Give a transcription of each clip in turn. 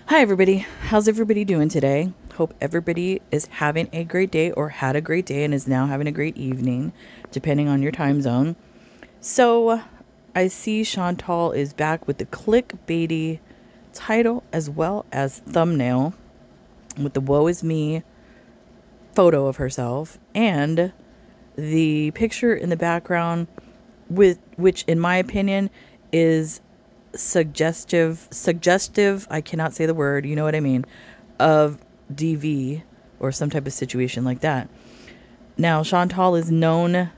Hi, everybody. How's everybody doing today? Hope everybody is having a great day or had a great day and is now having a great evening, depending on your time zone. So, I see Chantal is back with the clickbaity title as well as thumbnail with the woe is me photo of herself and the picture in the background with which in my opinion is suggestive, I cannot say the word, you know what I mean, of DV or some type of situation like that. Now, Chantal is known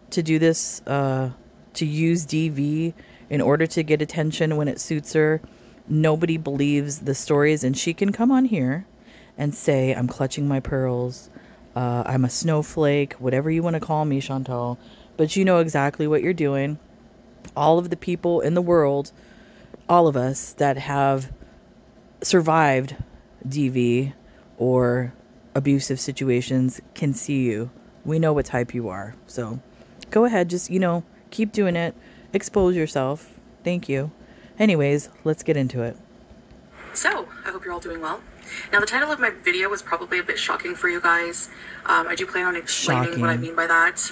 to do this, to use DV in order to get attention when it suits her. Nobody believes the stories, and she can come on here and say, I'm clutching my pearls, I'm a snowflake, whatever you want to call me, Chantal, but you know exactly what you're doing. All of the people in the world, all of us that have survived DV or abusive situations can see you. We know what type you are. So go ahead, just, keep doing it. Expose yourself. Thank you. Anyways, let's get into it. So, I hope you're all doing well. Now, the title of my video was probably a bit shocking for you guys. I do plan on explaining what I mean by that.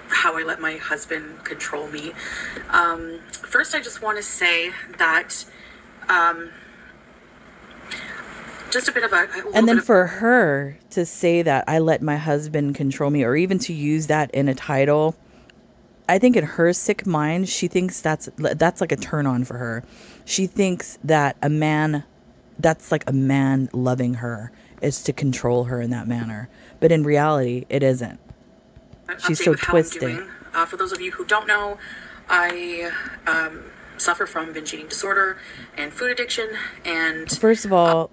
How I let my husband control me. First, I just want to say that just a bit of a and then for her to say that I let my husband control me, or even to use that in a title, I think in her sick mind, she thinks that's like a turn on for her. She thinks that that's like a man loving her is to control her in that manner. But in reality, it isn't. She's so twisted. For those of you who don't know, I suffer from binge eating disorder and food addiction. And first of all,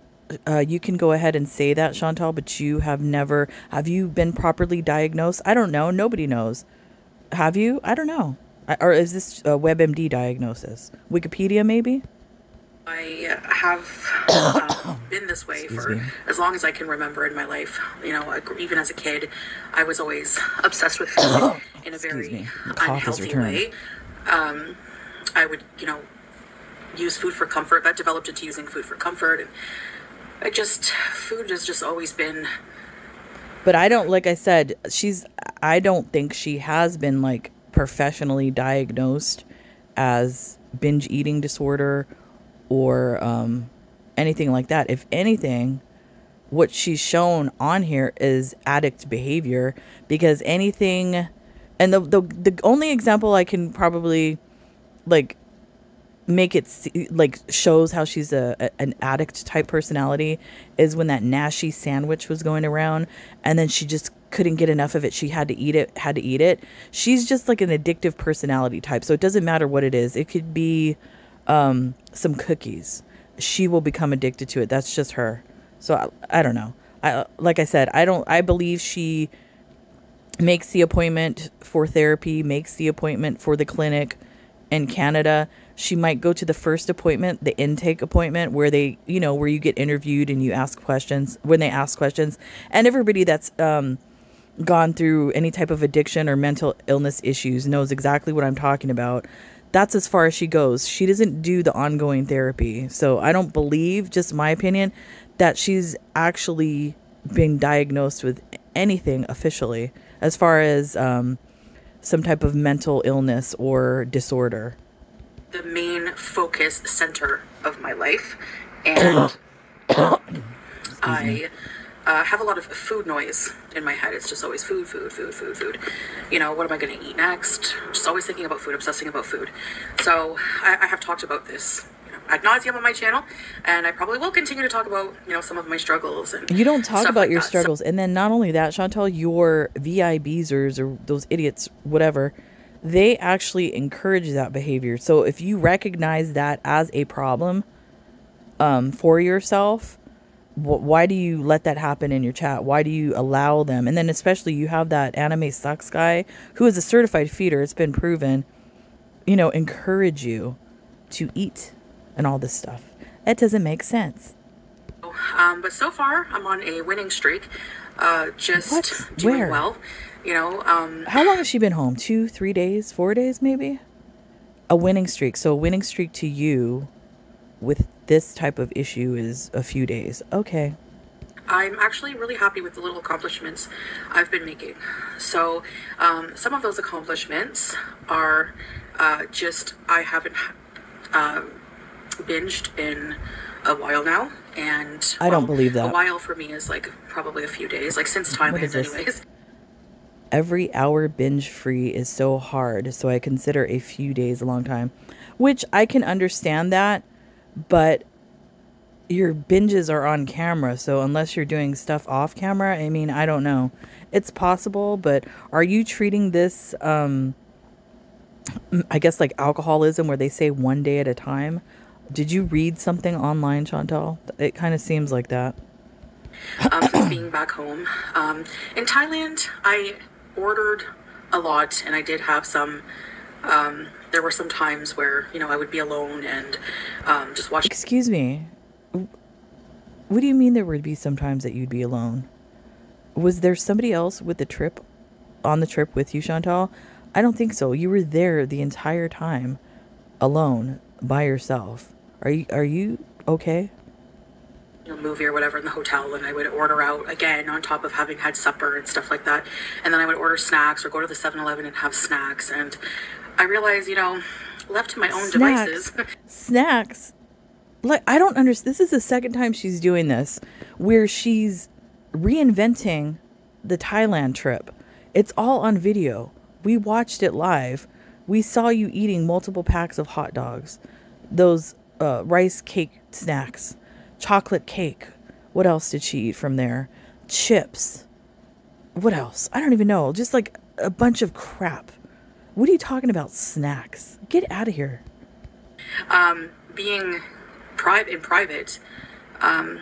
you can go ahead and say that, Chantal, but have you been properly diagnosed? I don't know. Nobody knows. Have you? I don't know. Or is this a WebMD diagnosis? Wikipedia, maybe? I have been this way for as long as I can remember in my life. Even as a kid, I was always obsessed with food in a very unhealthy way. I would, use food for comfort. That developed into using food for comfort. And food has just always been. But like I said, I don't think she has been like professionally diagnosed as binge eating disorder or anything like that. If anything, what she's shown on here is addict behavior, because anything, and the only example I can probably like make it shows how she's an addict type personality is when that Nashi sandwich was going around and then she just couldn't get enough of it. She had to eat it. She's just like an addictive personality type. So it doesn't matter what it is. It could be some cookies. She will become addicted to it. That's just her. So I don't know. Like I said, I believe she makes the appointment for therapy, makes the appointment for the clinic in Canada. She might go to the first appointment, the intake appointment, where where you get interviewed and you ask questions, when they ask questions. And everybody that's gone through any type of addiction or mental illness issues knows exactly what I'm talking about. That's as far as she goes. She doesn't do the ongoing therapy. So I don't believe, just my opinion, that she's actually been diagnosed with anything officially as far as some type of mental illness or disorder. The main focus center of my life, and I have a lot of food noise in my head. It's just always food. What am I going to eat next? Just always thinking about food, obsessing about food. So I have talked about this ad nauseum on my channel, and I probably will continue to talk about some of my struggles. And you don't talk about your struggles, and then not only that, Chantal, your VIBzers or those idiots, whatever, they actually encourage that behavior. So if you recognize that as a problem for yourself, why do you let that happen in your chat? Why do you allow them? And then especially you have that anime sucks guy who is a certified feeder. It's been proven, encourage you to eat and all this stuff. That doesn't make sense. But so far I'm on a winning streak. Doing well. How long has she been home? 2, 3 days, 4 days, maybe? A winning streak. So a winning streak to you with this type of issue is a few days. Okay. I'm actually really happy with the little accomplishments I've been making. So, some of those accomplishments are just I haven't binged in a while now, and I don't believe that. A while for me is like probably a few days, like since Thailand, anyways. Every hour binge free is so hard, so I consider a few days a long time, which I can understand that, but your binges are on camera, so unless you're doing stuff off camera, I mean, I don't know. It's possible, but are you treating this, I guess like alcoholism where they say one day at a time? Did you read something online, Chantal? It kind of seems like that. Since being back home. In Thailand, I ordered a lot, and I did have some, there were some times where, you know, I would be alone and just watch. Excuse me. What do you mean there would be some times that you'd be alone? Was there somebody else with the trip, on the trip with you, Chantal? I don't think so. You were there the entire time, alone, by yourself. Are you okay? Movie or whatever in the hotel, and I would order out again on top of having had supper and stuff like that, and then I would order snacks or go to the 7-Eleven and have snacks, and I realized, you know, left to my own devices. Snacks? Like, I don't understand. This is the second time she's doing this, where she's reinventing the Thailand trip. It's all on video. We watched it live. We saw you eating multiple packs of hot dogs, those rice cake snacks, chocolate cake. What else did she eat from there? Chips. What else? I don't even know. Just like a bunch of crap. What are you talking about? Snacks? Get out of here. Being in private, I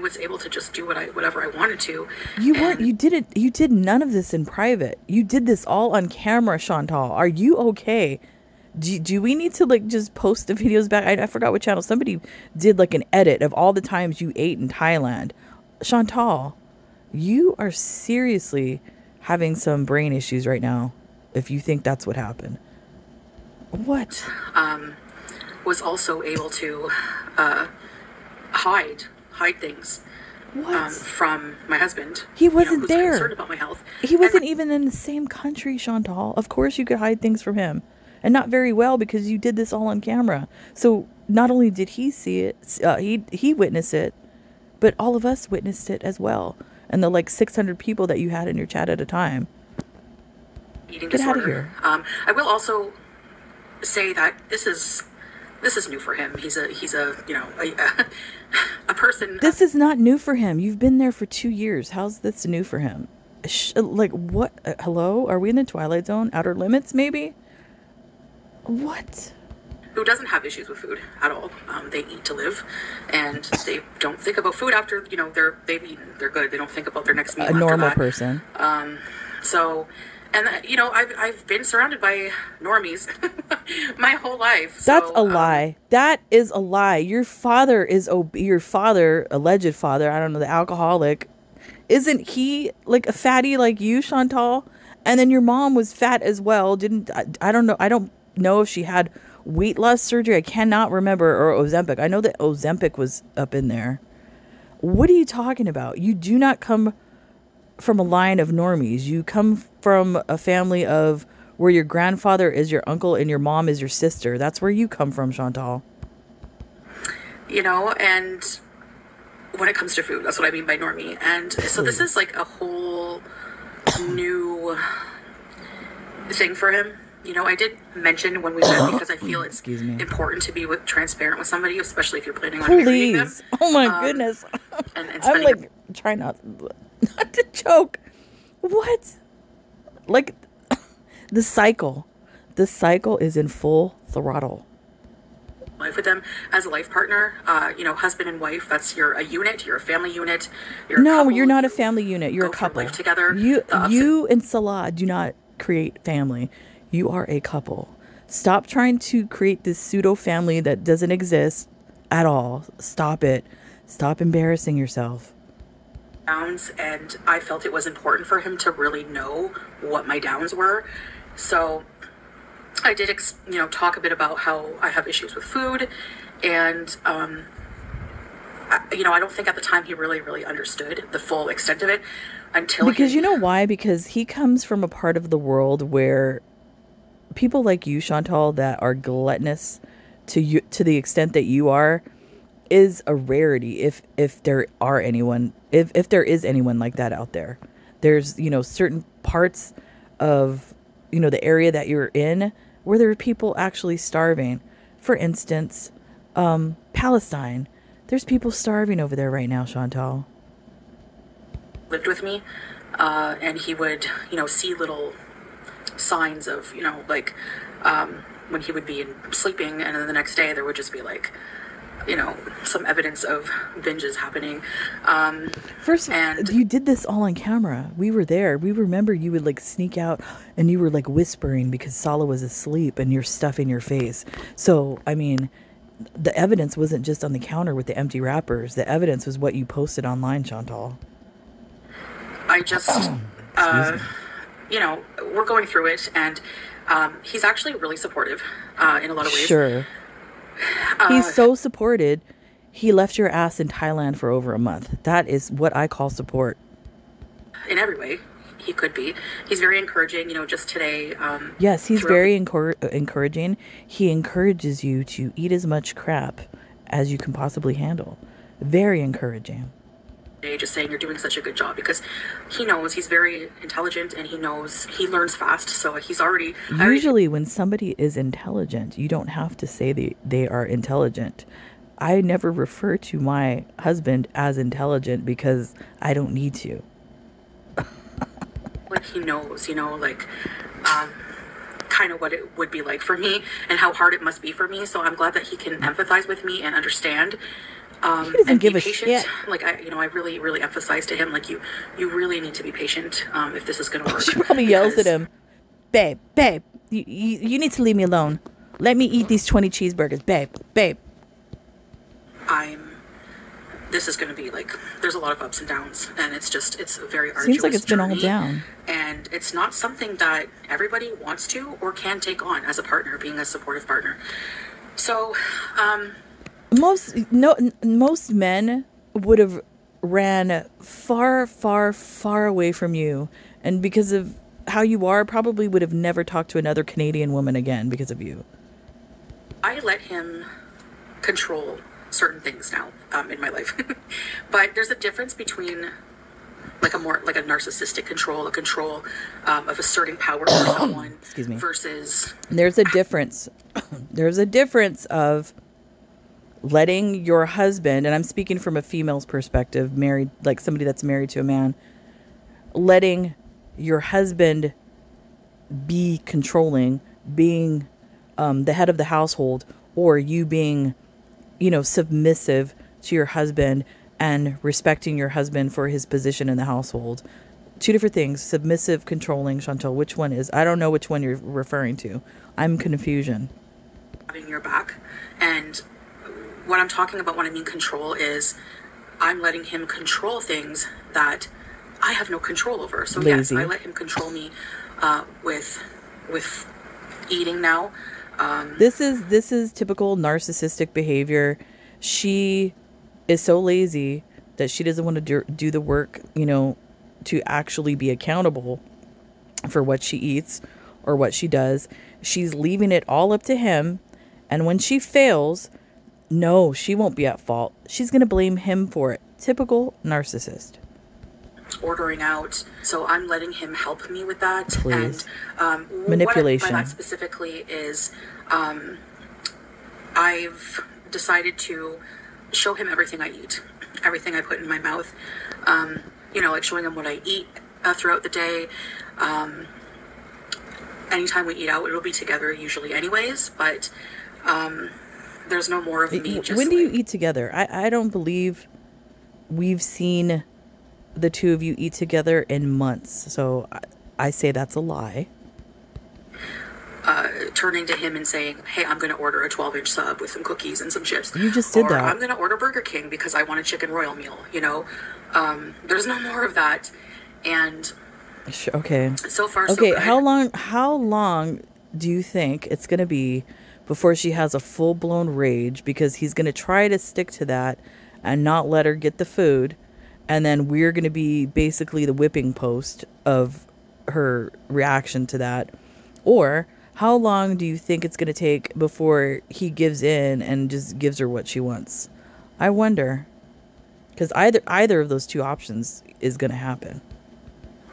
was able to just do whatever I wanted to. You weren't. You did it. You did none of this in private. You did this all on camera, Chantal. Are you okay? Do we need to like just post the videos back? I forgot what channel. Somebody did like an edit of all the times you ate in Thailand. Chantal, you are seriously having some brain issues right now if you think that's what happened. What? Was also able to hide things. What? From my husband. He wasn't who's there. Concerned about my health. He wasn't even in the same country, Chantal. Of course you could hide things from him. And not very well, because you did this all on camera. So not only did he see it, he witnessed it, but all of us witnessed it as well. And the like 600 people that you had in your chat at a time. Eating Get disorder. Out of here. I will also say that this is new for him. He's a you know a person. This is not new for him. You've been there for 2 years. How's this new for him? Like what? Hello? Are we in the Twilight Zone? Outer Limits, maybe? What? Who doesn't have issues with food at all. They eat to live, and they don't think about food after, you know, they've eaten. They're good. They don't think about their next meal. A normal person. So, and you know, I've been surrounded by normies my whole life. That's a lie. That is a lie. Your father is your father, alleged father. I don't know, the alcoholic. Isn't he like a fatty like you, Chantal? And then your mom was fat as well. I don't know. I don't know if she had weight loss surgery. I cannot remember. Or Ozempic. I know that Ozempic was up in there. What are you talking about? You do not come from a line of normies. You come from a family of where your grandfather is your uncle and your mom is your sister. That's where you come from, Chantal. You know, and when it comes to food, that's what I mean by normie. And so this is like a whole new thing for him. You know, I did mention when we met, because I feel it's important to be transparent with somebody, especially if you're planning on marrying them. Oh my goodness. And I'm like trying not to choke. What? Like the cycle is in full throttle. Life with them as a life partner, you know, husband and wife. You're a unit. You're a family unit. You're no, a couple, you're not a family unit. You're a couple. Life together. You and Salah do not create family. You are a couple. Stop trying to create this pseudo family that doesn't exist at all. Stop it. Stop embarrassing yourself. Downs, and I felt it was important for him to really know what my downs were. So I did, talk a bit about how I have issues with food, and I don't think at the time he really, really understood the full extent of it until Because you know why? Because he comes from a part of the world where people like you, Chantal, that are gluttonous to the extent that you are, is a rarity. If there are anyone, if there is anyone like that out there, there's certain parts of the area that you're in where there are people actually starving. For instance, Palestine. There's people starving over there right now, Chantal. lived with me, and he would, see little signs of, when he would be sleeping, and then the next day there would just be like, some evidence of binges happening. First, and you did this all on camera. We were there. We remember you would like sneak out and you were like whispering because Sala was asleep and you're stuffing your face. So, I mean, the evidence wasn't just on the counter with the empty wrappers. The evidence was what you posted online, Chantal. I just, we're going through it, and he's actually really supportive in a lot of ways. Sure. He's so supported. He left your ass in Thailand for over a month. That is what I call support. In every way he could be. He's very encouraging, just today. Yes, he's very encouraging. He encourages you to eat as much crap as you can possibly handle. Very encouraging. Just saying you're doing such a good job, because he knows he's very intelligent and he knows he learns fast. So he's already usually when somebody is intelligent, you don't have to say they are intelligent. I never refer to my husband as intelligent because I don't need to. Like he knows, kind of what it would be like for me and how hard it must be for me. So I'm glad that he can empathize with me and understand. He doesn't give a shit. Like I really, really emphasize to him, like you really need to be patient if this is going to work. She probably yells at him, babe, you need to leave me alone. Let me eat these 20 cheeseburgers, babe. This is going to be like, there's a lot of ups and downs, and it's a very arduous Seems like it's been all journey, down. and it's not something that everybody wants to or can take on as a partner, being a supportive partner. So, most men would have ran far away from you, and because of how you are, probably would have never talked to another Canadian woman again because of you. I let him control certain things now in my life, but there's a difference between like a narcissistic control, a control of asserting power over someone. Excuse me. Versus there's a difference. There's a difference of letting your husband, and I'm speaking from a female's perspective, married, like somebody that's married to a man, letting your husband be controlling, being the head of the household, or you being, submissive to your husband and respecting your husband for his position in the household. Two different things. Submissive, controlling. Chantal, which one is? I don't know which one you're referring to. I'm confusion. Having your back. And what I'm talking about when I mean control is I'm letting him control things that I have no control over. So Lazy. Yes, I let him control me with eating now. This is typical narcissistic behavior. She is so lazy that she doesn't want to do the work, to actually be accountable for what she eats or what she does. She's leaving it all up to him. And when she fails, no, she won't be at fault. She's going to blame him for it. Typical narcissist. Ordering out. So I'm letting him help me with that. Please. And manipulation. What that specifically is, I've decided to show him everything I eat, everything I put in my mouth. Like showing him what I eat throughout the day. Anytime we eat out, it'll be together usually anyways, but there's no more of me. When do you eat together? I don't believe we've seen the two of you eat together in months. So I say that's a lie. Turning to him and saying, hey, I'm going to order a 12-inch sub with some cookies and some chips. You just did that. I'm going to order Burger King because I want a chicken royal meal, There's no more of that. And okay. So far, okay, so good. how long do you think it's going to be before she has a full-blown rage because he's going to try to stick to that and not let her get the food, and then we're going to be basically the whipping post of her reaction to that? Or how long do you think it's going to take before he gives in and just gives her what she wants? I wonder, because either of those two options is going to happen.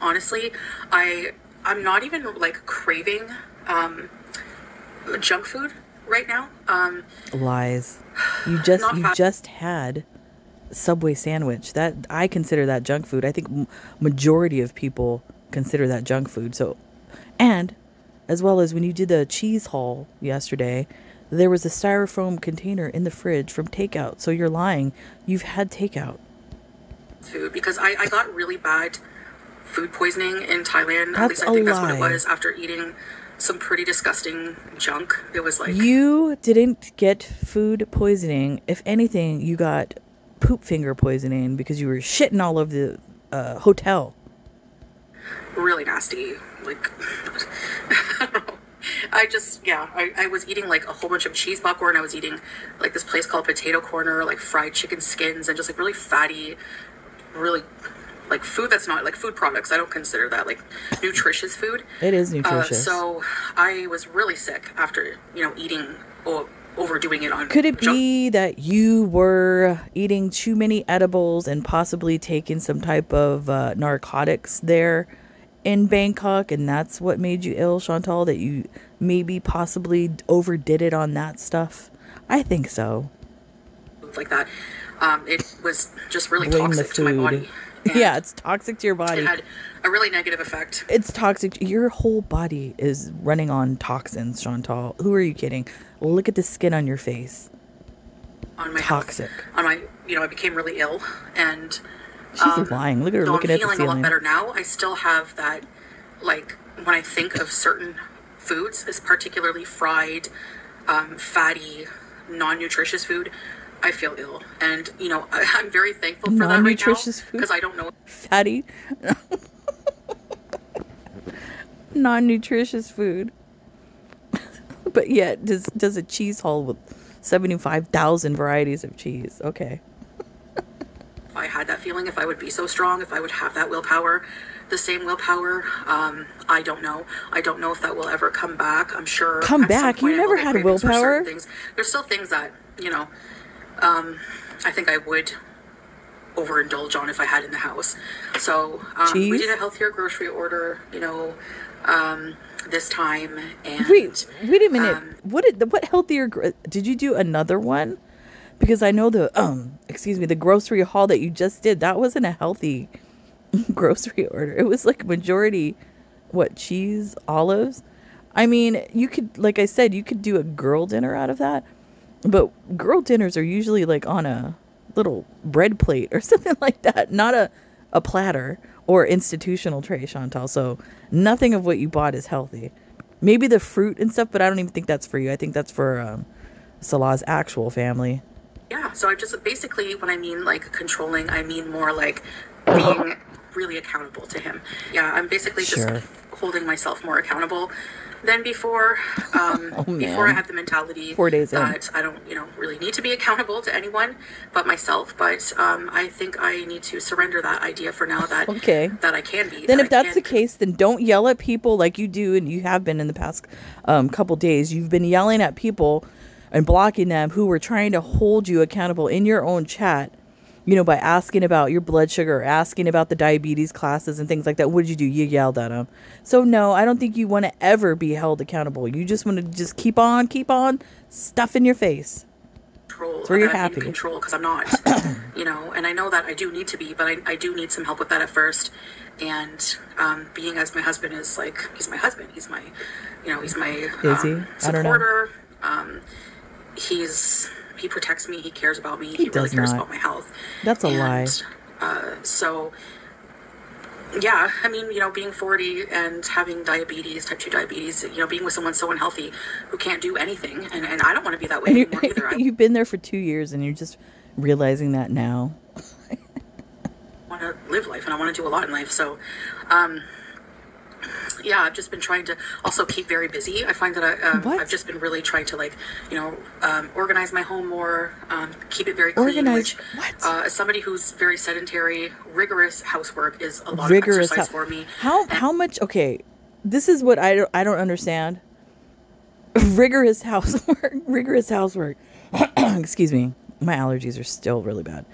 Honestly, I'm not even like craving junk food right now. Lies. You Not just had Subway sandwich. That, I consider that junk food. I think majority of people consider that junk food. So, and as well as when you did the cheese haul yesterday, there was a styrofoam container in the fridge from takeout. So you're lying. You've had takeout. food because I got really bad food poisoning in Thailand. At That's least I a think that's what it lie. was after eating some pretty disgusting junk. It was like You didn't get food poisoning. If anything, you got poop finger poisoning because you were shitting all over the hotel. really nasty. Like, I don't know. I was eating like a whole bunch of cheese popcorn. I was eating like this place called Potato Corner, like fried chicken skins and just like really fatty, really like food that's not like food products. I don't consider that like nutritious food. It is nutritious. So I was really sick after, eating or overdoing it on Could it junk. be that you were eating too many edibles and possibly taking some type of narcotics there in Bangkok, and that's what made you ill, Chantal? That you maybe possibly overdid it on that stuff? I think so. Like that. It was just really Blame the toxic to my body. food. And Yeah, it's toxic to your it body. had a really negative effect It's toxic. Your whole body is running on toxins, Chantal. Who are you kidding? Look at the skin on your face. on my Toxic. health. On my, I became really ill, and She's lying. Look at her though I'm looking at the feeling a lot ceiling. better now, I still have that, like, when I think of certain foods, is particularly fried, fatty, non-nutritious food, I feel ill. And, I'm very thankful for that right now, Non-nutritious food? because I don't know. Fatty. Non-nutritious food. But yet, does a cheese haul with 75,000 varieties of cheese. Okay. If I had that feeling, if I would be so strong, if I would have that willpower, the same willpower, I don't know. I don't know if that will ever come back. I'm sure. Come at some back? You point I will never get had cravings for certain willpower? things. There's still things that, I think I would overindulge on if I had in the house. So we Cheese? did a healthier grocery order, this time. And Wait a minute. What healthier? Did you do another one? Because I know the grocery haul that you just did, that wasn't a healthy grocery order. It was like majority, cheese, olives. I mean, you could, like I said, you could do a girl dinner out of that. But girl dinners are usually like on a little bread plate or something like that, not a platter or institutional tray, Chantal. So nothing of what you bought is healthy. Maybe the fruit and stuff, but I don't even think that's for you. I think that's for Salah's actual family. yeah, so I just basically, when I mean like controlling, I mean more like being really accountable to him. Yeah, I'm basically Sure. just holding myself more accountable than before. Before I had the mentality 4 days in. that I don't, really need to be accountable to anyone but myself. But I think I need to surrender that idea for now that Okay. that I can be. Then that if I that's can the case, then don't yell at people like you do and you have been in the past couple days. You've been yelling at people and blocking them who were trying to hold you accountable in your own chat, by asking about your blood sugar or asking about the diabetes classes and things like that. What did you do? You yelled at them. So no, I don't think you want to ever be held accountable. You just want to just keep on stuffing your face. control. So you're that I'm in happy. control because I'm not, and I know that I do need to be, but I do need some help with that at first. And being as my husband is like, he's my husband. He's my, he's my Is he? I don't know. supporter. He protects me. He cares about me. He really does cares not. about my health. That's a lie. So, yeah, I mean, being 40 and having diabetes, type 2 diabetes, being with someone so unhealthy who can't do anything. And I don't want to be that way And anymore either. I you've been there for 2 years and you're just realizing that now. want to live life and I want to do a lot in life. So, yeah, I've just been trying to also keep very busy. I find that I've What? just been really trying to, like, organize my home more, keep it very clean, Organize which, what? as somebody who's very sedentary, rigorous housework is a lot of Rigorous. exercise for me. And How much? Okay, this is what I don't understand. Rigorous housework. Rigorous housework. Excuse me. My allergies are still really bad.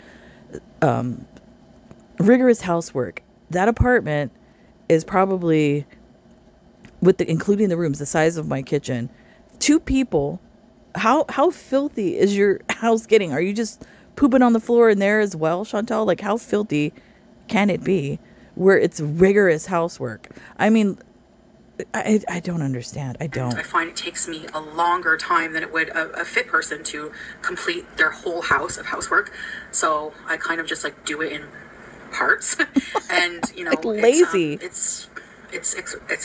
Rigorous housework. That apartment is probably, with the including the rooms, the size of my kitchen. Two people. How filthy is your house getting? Are you just pooping on the floor in there as well, Chantal? Like, how filthy can it be where it's rigorous housework? I mean, I don't understand. I don't. I find it takes me a longer time than it would a fit person to complete their whole house of housework. So I kind of just like do it in parts, and Like lazy. it's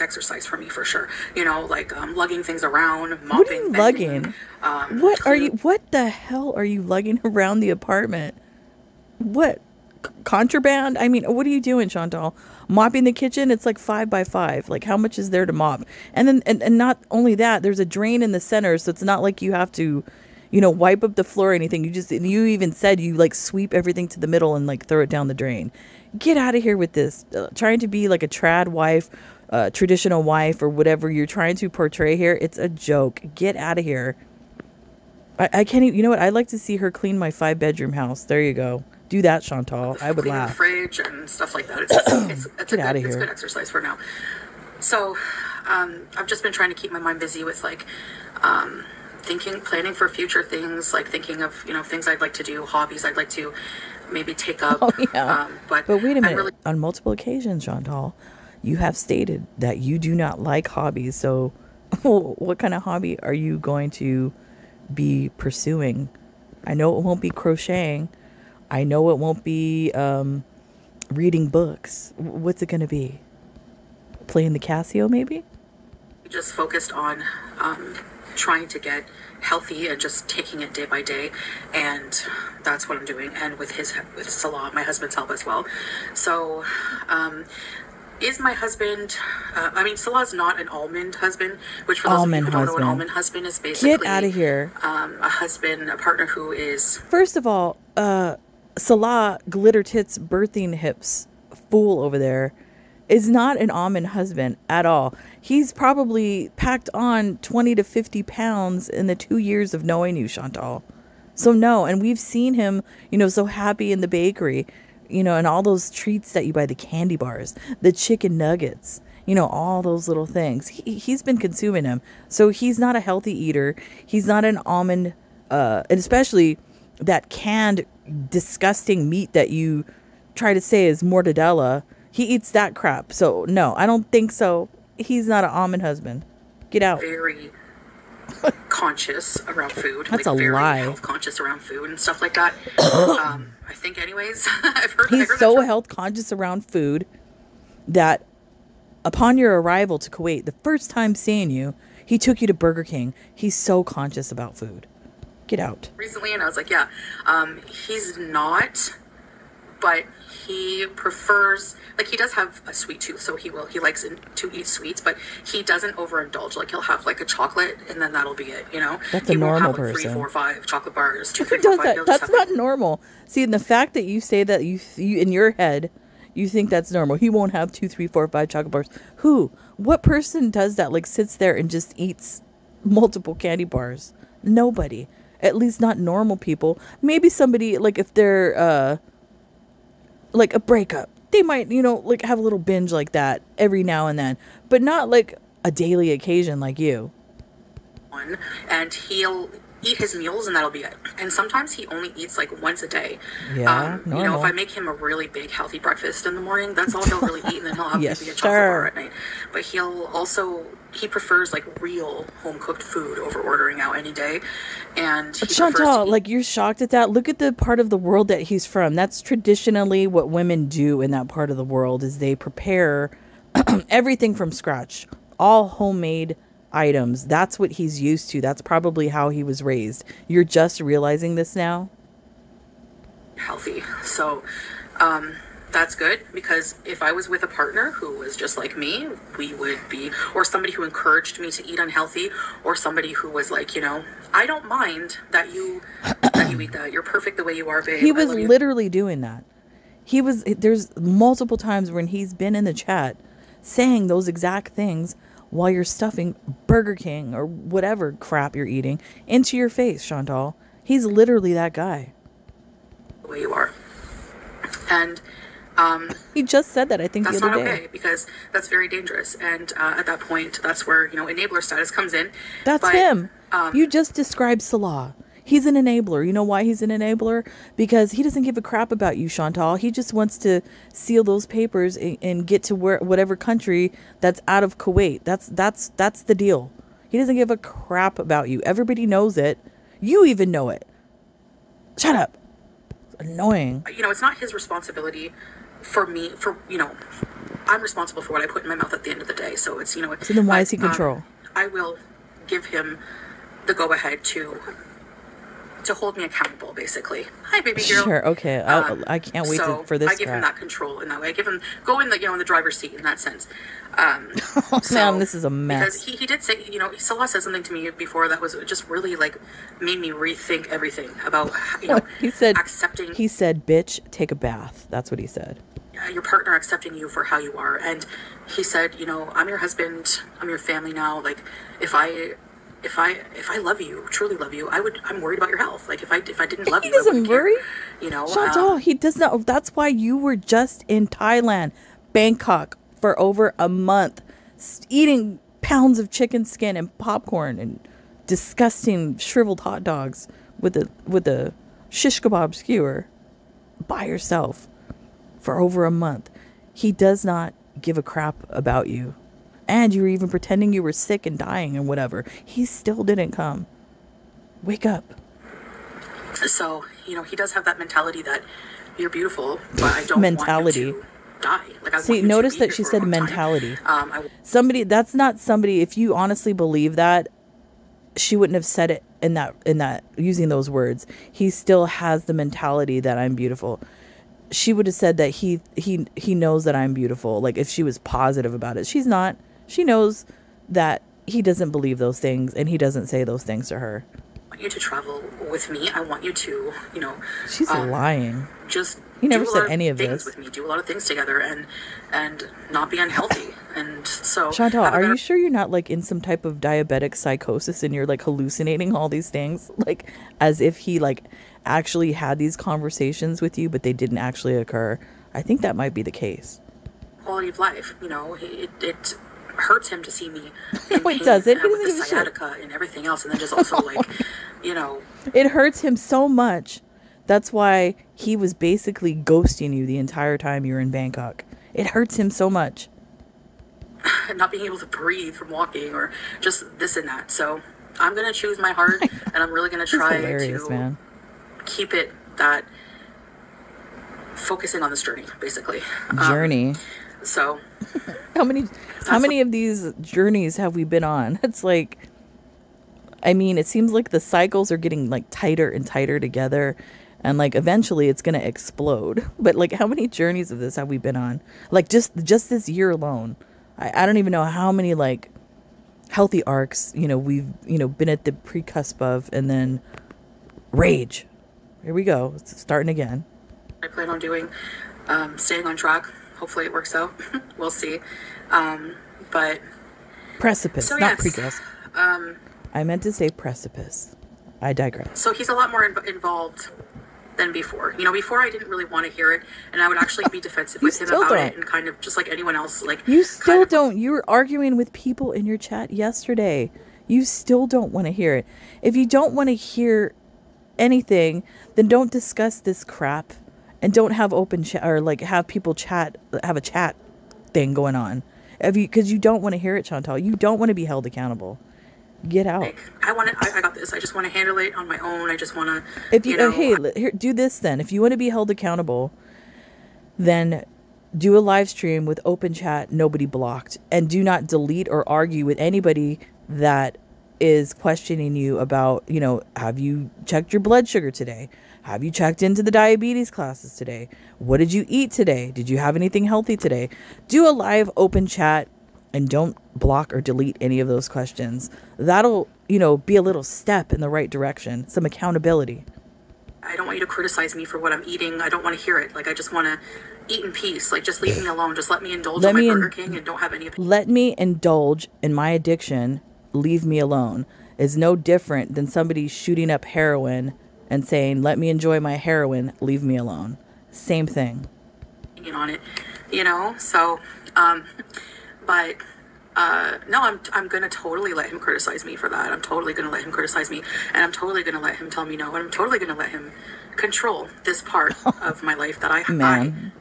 exercise for me for sure. Like lugging things around, What are mopping, you vacuuming, lugging? What are you? cleaning. What the hell are you lugging around the apartment? What, contraband? I mean, what are you doing, Chantal? Mopping the kitchen? It's like 5 by 5. Like, how much is there to mop? And then, and not only that, there's a drain in the center, so it's not like you have to, wipe up the floor or anything. You even said you like sweep everything to the middle and like throw it down the drain. Get out of here with this. Trying to be like a trad wife, traditional wife, or whatever you're trying to portray here. It's a joke. Get out of here. I can't even, you know what? I'd like to see her clean my 5-bedroom house. There you go. Do that, Chantal. I would Cleaning the laugh. fridge and stuff like that. It's Get out of it's here. good exercise for now. So I've just been trying to keep my mind busy with like planning for future things, like thinking of things I'd like to do, hobbies I'd like to maybe take up. Oh, yeah. But But wait a I'm minute. really On multiple occasions, Chantal, you have stated that you do not like hobbies. So what kind of hobby are you going to be pursuing? I know it won't be crocheting. I know it won't be reading books. What's it going to be? Playing the Casio, maybe? just focused on trying to get healthy and just taking it day by day, and that's what I'm doing. And with Salah, my husband's help as well. So is my husband, Salah's not an almond husband, which for those of you Almond who don't know, an husband. almond husband is Get out basically of here. a partner who is First of all, Salah glitter tits birthing hips fool over there is not an almond husband at all. He's probably packed on 20 to 50 pounds in the 2 years of knowing you, Chantal. So no, and we've seen him, so happy in the bakery, and all those treats that you buy, the candy bars, the chicken nuggets, all those little things. He's been consuming them. So he's not a healthy eater. He's not an almond, and especially that canned, disgusting meat that you try to say is mortadella. He eats that crap. So no, I don't think so. He's not an almond husband. Get out. very conscious around food, That's like a very lie. health conscious around food and stuff like that. I think, anyways, I He's heard so that's health conscious around food that upon your arrival to Kuwait, the first time seeing you, he took you to Burger King. He's so conscious about food. Get out. recently, and I was like, yeah, he's not, but he prefers, like, he does have a sweet tooth, so he likes to eat sweets, but he doesn't overindulge. Like, he'll have like a chocolate and then that'll be it. That's a He won't normal have like 3, person. 4, 5 chocolate bars, 2, Who 3, 4, does 5. that? He'll just That's have not normal. See, and the fact that you say that you in your head, you think that's normal. He won't have 2, 3, 4, 5 chocolate bars. Who? What person does that? Like, sits there and just eats multiple candy bars? Nobody. At least not normal people. Maybe somebody, like, if they're like a breakup, they might, like, have a little binge like that every now and then, but not like a daily occasion like you. one, and he'll eat his meals and that'll be it. And sometimes he only eats like once a day. Yeah, normal. If I make him a really big healthy breakfast in the morning, that's all he'll really eat, and then he'll have Yes, maybe a chocolate bar sir. at night. But he prefers like real home cooked food over ordering out any day. And he But prefers to Chantal, eat like, you're shocked at that. Look at the part of the world that he's from. That's traditionally what women do in that part of the world, is they prepare everything from scratch, all homemade items. That's what he's used to. That's probably how he was raised. You're just realizing this now? healthy. So that's good, because if I was with a partner who was just like me, we would be, or somebody who encouraged me to eat unhealthy, or somebody who was like, I don't mind that you eat that. You're perfect the way you are, babe. He was literally doing that. There's multiple times when he's been in the chat saying those exact things while you're stuffing Burger King or whatever crap you're eating into your face, Chantal. He's literally that guy. The way you are. And he just said that, I think, the other day. That's not okay, because that's very dangerous. And at that point, that's where, enabler status comes in. That's him. You just described Salah. He's an enabler. You know why he's an enabler? Because he doesn't give a crap about you, Chantal. He just wants to seal those papers and get to whatever country that's out of Kuwait. That's the deal. He doesn't give a crap about you. Everybody knows it. You even know it. Shut up. It's annoying. It's not his responsibility for me, I'm responsible for what I put in my mouth at the end of the day. So it's, So then why is he control? I will give him the go-ahead to hold me accountable, basically. Hi, baby girl. Sure, okay. I can't wait for this. I give him that control in that way. I give him in the driver's seat in that sense. Man, this is a mess. Because he did say, Salah said something to me before that was just really made me rethink everything about he said accepting. He said, "Bitch, take a bath." That's what he said. Your partner accepting you for how you are, and he said, I'm your husband, I'm your family now. Like, if I love you, truly love you, I'm worried about your health. Like, if I didn't love you, I wouldn't worry. Chantal, he does not. That's why you were just in Thailand, Bangkok, for over a month, eating pounds of chicken skin and popcorn and disgusting shriveled hot dogs with a shish kebab skewer by yourself for over a month. He does not give a crap about you. And you were even pretending you were sick and dying and whatever. He still didn't come. Wake up. So, he does have that mentality that you're beautiful, but I don't want you to die. Like, I See, want you notice to be that she here for said a long time. mentality. That's not somebody, if you honestly believe that, she wouldn't have said it in that using those words. He still has the mentality that I'm beautiful. She would have said that he knows that I'm beautiful. Like, if she was positive about it. She's not. She knows that he doesn't believe those things, and he doesn't say those things to her. I want you to travel with me. I want you to, She's lying. Just he never said any of this with me. Do a lot of things together, and not be unhealthy. And so, Chantal, are you sure you're not in some type of diabetic psychosis and you're hallucinating all these things, as if he actually had these conversations with you, but they didn't actually occur? I think that might be the case. Quality of life, it hurts him to see me in no, it doesn't. with the sciatica and everything else, and then just also it hurts him so much. That's why he was basically ghosting you the entire time you were in Bangkok. It hurts him so much. Not being able to breathe from walking, or just this and that. So I'm gonna choose my heart, and I'm really gonna try to keep it that focusing on this journey, basically. Journey. So how many of these journeys have we been on? It's it seems like the cycles are getting tighter and tighter together, and eventually it's gonna explode. But how many journeys of this have we been on? Just this year alone. I don't even know how many healthy arcs we've been at the precusp of, and then rage. Here we go. It's starting again. I plan on doing, staying on track. Hopefully it works out. We'll see. But precipice, not precusp. I meant to say precipice. I digress. So he's a lot more involved than before. Before I didn't really want to hear it, and I would actually be defensive with him about it, and kind of just like anyone else. You still don't. You were arguing with people in your chat yesterday. You still don't want to hear it. If you don't want to hear anything, then don't discuss this crap, and don't have open chat or have people chat, have a chat thing going on. Because you don't want to hear it, Chantal. You don't want to be held accountable. Get out. I got this. I just want to handle it on my own. I just want to. Here, do this then. If you want to be held accountable, then do a live stream with open chat, nobody blocked, and do not delete or argue with anybody that is questioning you about, have you checked your blood sugar today? Have you checked into the diabetes classes today? What did you eat today? Did you have anything healthy today? Do a live open chat and don't block or delete any of those questions. That'll, be a little step in the right direction. Some accountability. I don't want you to criticize me for what I'm eating. I don't want to hear it. Like, I just want to eat in peace. Like, just leave me alone. Just let me indulge in my Burger King and don't have any opinion. Let me indulge in my addiction. Leave me alone. Is no different than somebody shooting up heroin and saying, let me enjoy my heroin. Leave me alone. Same thing. On it, so, but, no, I'm going to totally let him criticize me for that. I'm totally going to let him criticize me, and I'm totally going to let him tell me no, and I'm totally going to let him control this part of my life that I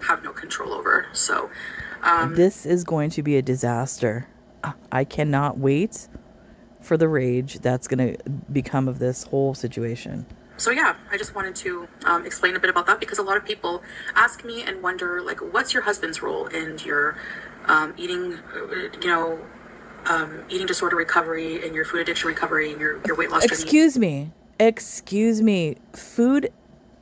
have no control over. So, this is going to be a disaster. I cannot wait for the rage that's going to become of this whole situation. So yeah, I just wanted to explain a bit about that, because a lot of people ask me and wonder, like, what's your husband's role in your eating disorder recovery and your food addiction recovery and your weight loss journey? Excuse me. Food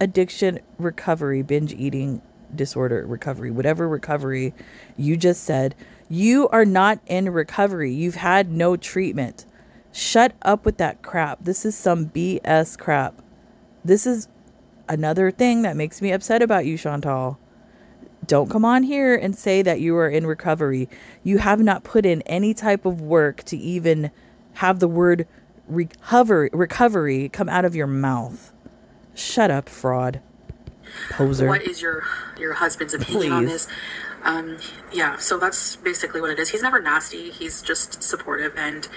addiction recovery, binge eating disorder recovery, whatever recovery you just said, you are not in recovery. You've had no treatment. Shut up with that crap. This is some BS crap. This is another thing that makes me upset about you, Chantal. Don't come on here and say that you are in recovery. You have not put in any type of work to even have the word recovery come out of your mouth. Shut up, fraud. Poser. What is your husband's opinion on this? Yeah, so that's basically what it is. He's never nasty. He's just supportive, and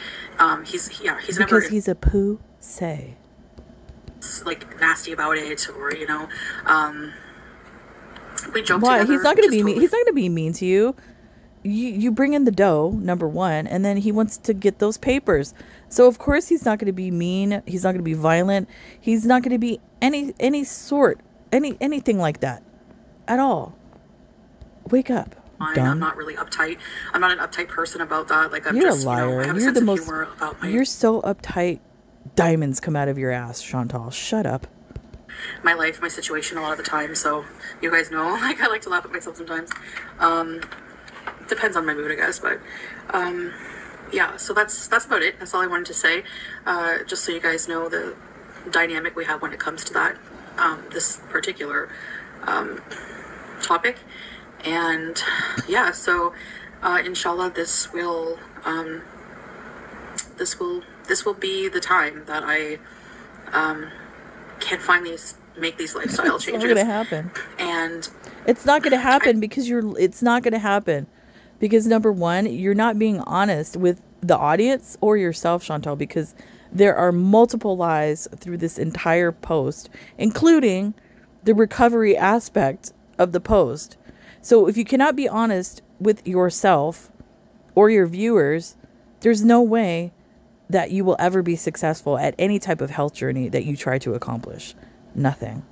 he's because never, he's a poo-say, like, nasty about it, or we joke why together. he's not going to be mean. He's not going to be mean to you. You bring in the dough, number one, and then he wants to get those papers. So of course he's not going to be mean. He's not going to be violent. He's not going to be anything like that at all. Wake up. I'm not really uptight. I'm not an uptight person about that. Like, You're a liar. I have You're a sense of humor about You're so uptight. Diamonds come out of your ass, Chantal. Shut up. My life, my situation a lot of the time. So you guys know, like, I like to laugh at myself sometimes. Depends on my mood, I guess. But yeah, so that's about it. That's all I wanted to say. Just so you guys know the dynamic we have when it comes to that, this particular topic. And yeah, so inshallah, this will be the time that I can finally make these lifestyle changes. It's not going to happen. And it's not going to happen it's not going to happen because, number one, you're not being honest with the audience or yourself, Chantal, because there are multiple lies through this entire post, including the recovery aspect of the post. So if you cannot be honest with yourself or your viewers, there's no way that you will ever be successful at any type of health journey that you try to accomplish. Nothing.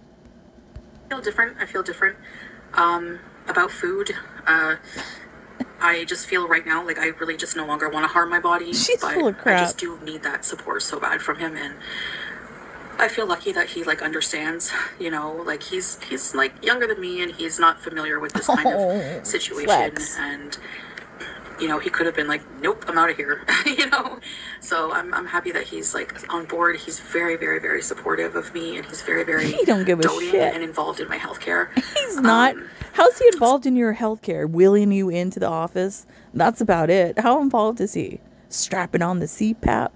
I feel different about food. I just feel right now like I really just no longer want to harm my body. She's full of crap. I just do need that support so bad from him, and I feel lucky that he, like, understands, like, he's like younger than me, and he's not familiar with this kind of situation. Flex. And he could have been like, nope, I'm out of here. So I'm happy that he's, like, on board. He's very, very, very supportive of me, and he's very, very he don't give a shit and involved in my healthcare. He's not. How's he involved in your healthcare? Wheeling you into the office? That's about it. How involved is he? Strapping on the CPAP?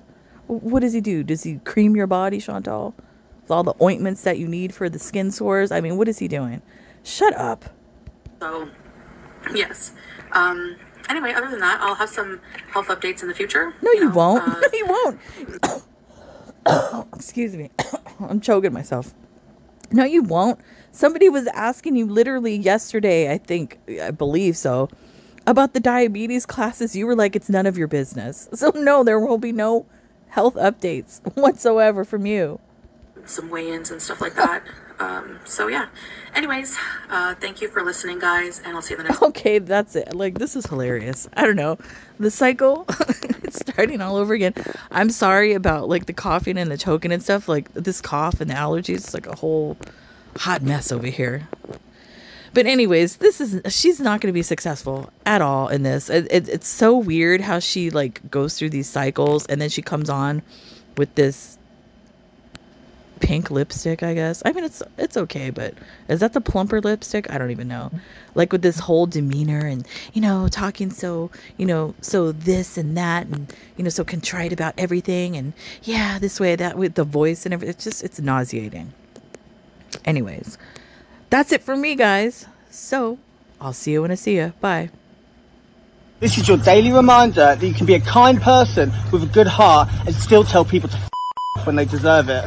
What does he do? Does he cream your body, Chantal? With all the ointments that you need for the skin sores? I mean, what is he doing? Shut up. So, yes. Anyway, other than that, I'll have some health updates in the future. No, you won't. No, you won't. Excuse me. I'm choking myself. No, you won't. Somebody was asking you literally yesterday, I believe so, about the diabetes classes. You were like, it's none of your business. So no, there will be no health updates whatsoever from you. Some weigh-ins and stuff like that. So yeah. Anyways, thank you for listening, guys, and I'll see you in the next. Okay, that's it. Like, this is hilarious. I don't know. The cycle, it's starting all over again. I'm sorry about, like, the coughing and the choking and stuff. Like, this cough and the allergies, it's like a whole hot mess over here. But anyways, she's not going to be successful at all in this. It's so weird how she like goes through these cycles, and then she comes on with this pink lipstick, I guess. I mean, it's okay, but is that the plumper lipstick? I don't even know. Like with this whole demeanor and, you know, talking so, you know, so this and that and, you know, so contrite about everything and yeah, this way, that with the voice and everything. It's nauseating. Anyways, that's it for me, guys. So I'll see you when I see you. Bye. This is your daily reminder that you can be a kind person with a good heart and still tell people to when they deserve it.